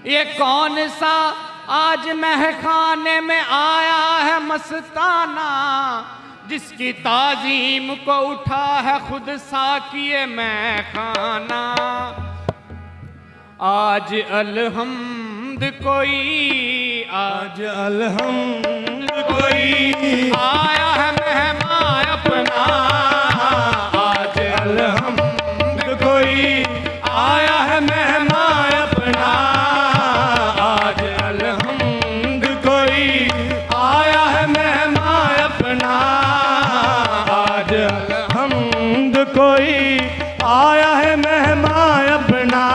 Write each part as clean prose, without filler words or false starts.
ये कौन सा आज महखाने में आया है मस्ताना, जिसकी ताजीम को उठा है खुद साकिए मैं खाना। आज अलहम्द कोई, आज अलहम्द कोई आया है मेहमान अपना। आज अलहम्द कोई आया है मेहमान अपना। आज अलहम्द कोई आया है मेहमान अपना। आज अलहम्द कोई आया है मेहमान अपना।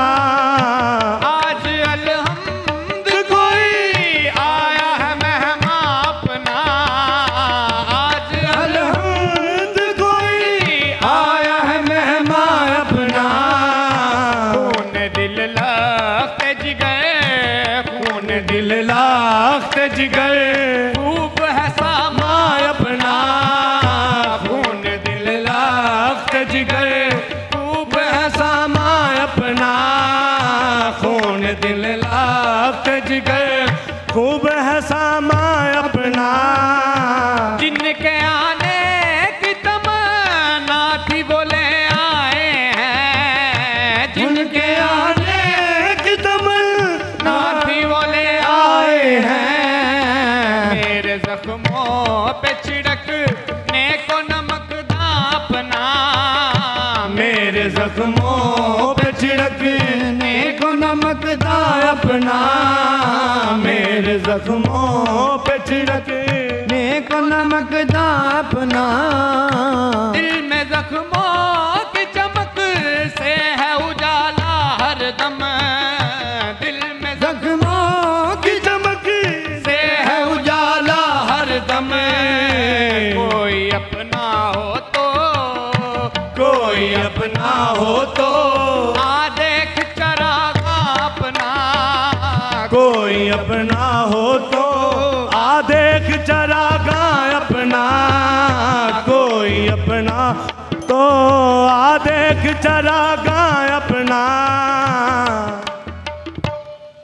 जिगर खूब है सामा अपना। खून दिल लाख जिगर खूब है सामा अपना। खून दिल लाख जिगर खूब है सामा अपना। जिनके आने की तमन्ना थी बोले आए हैं। जिनके आने की तमन्ना थी बोले आए हैं। जख्मों पे छिड़कने को नमक दा अपना। मेरे जख्मों पे छिड़कने को नमक दा अपना। मेरे जख्मों पे छिड़कने को नमक दा अपना। दिल में जख्मों की चमक से है उजाला हरदम। दिल में जख्मों की चमक से है उजाला हरदम। कोई अपना हो तो, कोई अपना हो तो आ देख चरागा अपना। कोई अपना हो तो आ देख चरागा अपना। कोई अपना तो आ देख चरागा